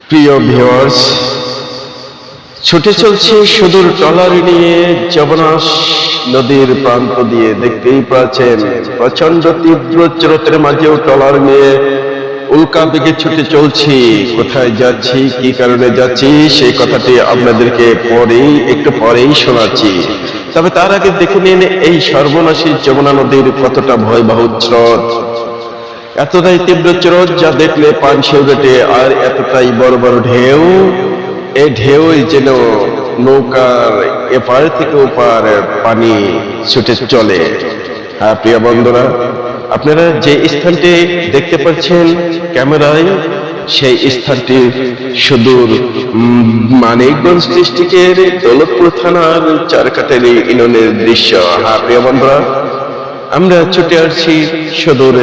প্রিয় ভিউয়ার্স, ছুটে চলছে সুদূর ট্রলার নিয়ে যমুনা নদীর প্রান্ত দিয়ে। দেখতেই পাচ্ছেন প্রচন্ড তীব্র স্রোতের মাঝেও ট্রলার নিয়ে উল্কা বেগে ছুটে চলছি। কোথায় যাচ্ছি, কি কারণে যাচ্ছি, সেই কথাটি আপনাদেরকে একটু পরেই শোনাচ্ছি। তবে তার আগে দেখে নিন এই সর্বনাশী যমুনা নদীর কতটা ভয়াবহ স্রোত। এতটাই তীব্র স্রোত যা দেখলে পান শিউরে, আর এতটাই বড় বড় ঢেউ। এই ঢেউই যেন নৌকার এপার থেকে ওপার পানি ছুটে চলে। হ্যাঁ প্রিয় বন্ধুরা, আপনারা যে স্থানটি দেখতে পাচ্ছেন ক্যামেরায়, সেই স্থানটি সুদূর মানিকগঞ্জ ডিস্ট্রিক্টের দৌলতপুর থানার চারকাটারি ইউনিয়নের দৃশ্য। হ্যাঁ প্রিয় বন্ধুরা, আমরা ছুটে আসছি সুদূর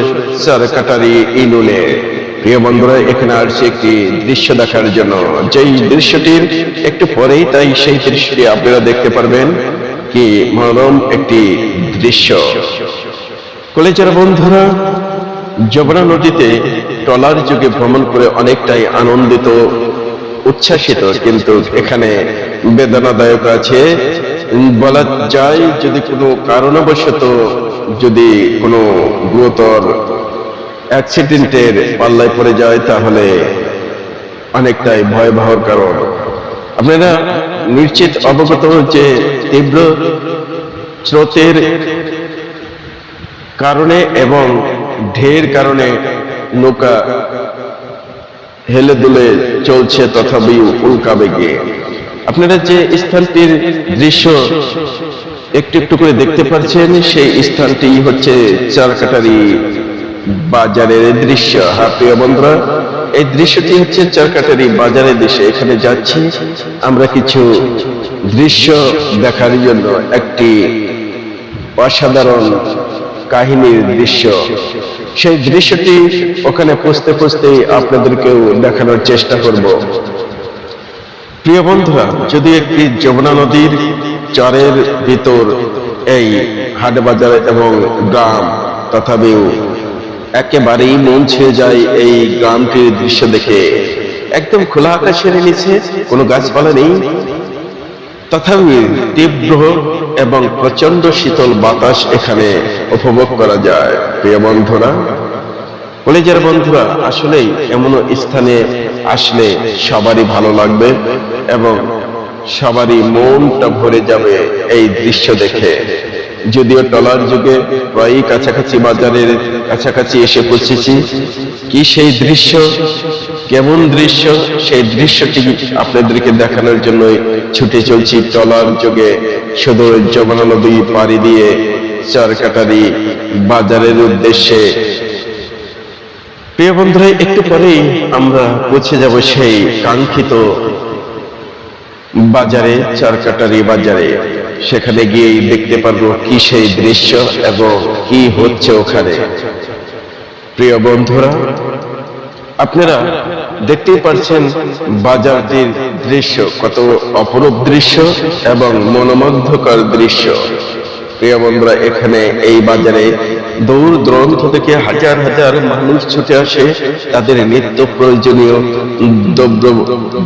চারকাটারি ইউনিয়নে। প্রিয় বন্ধুরা, এখানে আসছি একটি দৃশ্য দেখার জন্য, যেই দৃশ্যটির একটু পরেই তাই সেই দৃশ্যটি আপনারা দেখতে পারবেন। কি মনোরম একটি দৃশ্য। কলেজের বন্ধুরা, যমুনা নদীতে ট্রলার যুগে ভ্রমণ করে অনেকটাই আনন্দিত, উচ্ছ্বাসিত, কিন্তু এখানে বেদনাদায়ক আছে। বলা যায় যদি কোনো কারণবশত যদি কোনো গুরুতর অ্যাক্সিডেন্টের পাল্লায় পড়ে যায় তাহলে অনেকটাই ভয়াবহ। কারণ আপনারা নিশ্চিত অবগত যে তীব্র স্রোতের কারণে এবং ঢের কারণে নৌকা হেলে দুলে চলছে, তথাপি উল্কা বেগে। আপনারা যে স্থানটির দৃশ্য একটু একটু করে দেখতে পাচ্ছেন, সেই স্থানটি হচ্ছে চারকাটারি বাজারের দৃশ্য। হ্যাঁ প্রিয় বন্ধুরা, এই দৃশ্যটি হচ্ছে চারকাটারি বাজারের দৃশ্য। এখানে যাচ্ছি আমরা কিছু দৃশ্য দেখার জন্য, একটি অসাধারণ কাহিনীর দৃশ্য। সেই দৃশ্যটি ওখানে পৌঁছতে পৌঁছতেই আপনাদেরকেও দেখানোর চেষ্টা করব। প্রিয় বন্ধুরা, যদি একটি যমুনা নদীর চরের ভিতর এই হাট বাজার এবং গ্রাম, তথাপিও একেবারেই মন ছুঁয়ে যায় এই গ্রামটির দৃশ্য দেখে। একদম খোলা আকাশের নিচে, কোনো গাছপালা নেই, তথাপি তীব্র এবং প্রচন্ড শীতল বাতাস এখানে উপভোগ করা যায়। প্রিয় বন্ধুরা, কলেজের বন্ধুরা, আসলেই এমন স্থানে আসলে সবারই ভালো লাগবে এবং সবারই মনটা ভরে যাবে এই দৃশ্য দেখে। যদিও ট্রলার যুগে প্রায় কাছাকাছি বাজারের কাছাকাছি এসে পৌঁছেছি, কি সেই দৃশ্য, কেমন দৃশ্য, সেই দৃশ্যটি আপনাদেরকে দেখানোর জন্য ছুটে চলছি ট্রলার যুগে সুদূর যমুনা নদী পাড়ি দিয়ে চারকাটারি বাজারের উদ্দেশ্যে। প্রিয় বন্ধুরা, একটু পরেই আমরা পৌঁছে যাব সেই কাঙ্ক্ষিত বাজারে, চারকাটারি বাজারে। সেখানে গিয়েই দেখতে পারবো কি সেই দৃশ্য এবং কি হচ্ছে ওখানে। প্রিয় বন্ধুরা, আপনারা দেখতেই পাচ্ছেন বাজারটির দৃশ্য, কত অপরূপ দৃশ্য এবং মনোমুগ্ধকর দৃশ্য। প্রিয় বন্ধুরা, এখানে এই বাজারে দূর দূরান্ত থেকে হাজার হাজার মানুষ ছুটে আসে তাদের নিত্য প্রয়োজনীয়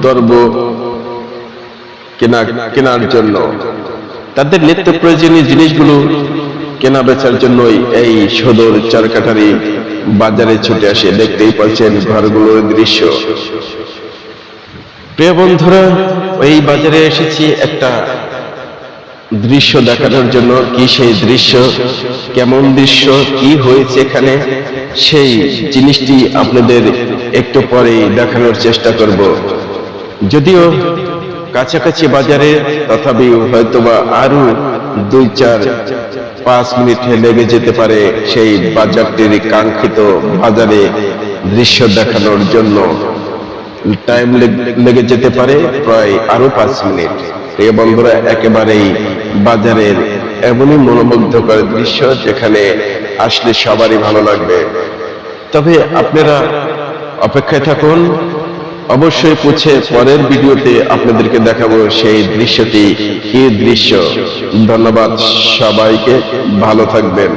দ্রব্য কেনার জন্য। তাদের নিত্য প্রয়োজনীয় জিনিসগুলো কেনা বেচার জন্যই এই সুদূর চারকাটারি বাজারে ছুটে আসে। দেখতেই পাচ্ছেন ঘরগুলোর দৃশ্য। প্রিয় বন্ধুরা, এই বাজারে এসেছি একটা দৃশ্য দেখানোর জন্য। কি সেই দৃশ্য, কেমন দৃশ্য, কি হয়েছে এখানে, সেই জিনিসটি আপনাদের একটু পরেই দেখানোর চেষ্টা করব। যদিও কাছাকাছি বাজারে, তথাপি হয়তোবা আরো 2-4-5 মিনিট লেগে যেতে পারে সেই বাজারটির কাঙ্ক্ষিত বাজারে দৃশ্য দেখানোর জন্য। টাইম লেগে যেতে পারে প্রায় আরো 5 মিনিট। এই বন্ধুরা, একেবারেই বাজারের এমনই মনোমুগ্ধকর দৃশ্য যেখানে আসলে সবারই ভালো লাগবে। তবে আপনারা অপেক্ষায় থাকুন, অবশ্যই পৌঁছে পরের ভিডিওতে আপনাদেরকে দেখাবো সেই দৃশ্যটি, কি দৃশ্য। ধন্যবাদ সবাইকে, ভালো থাকবেন।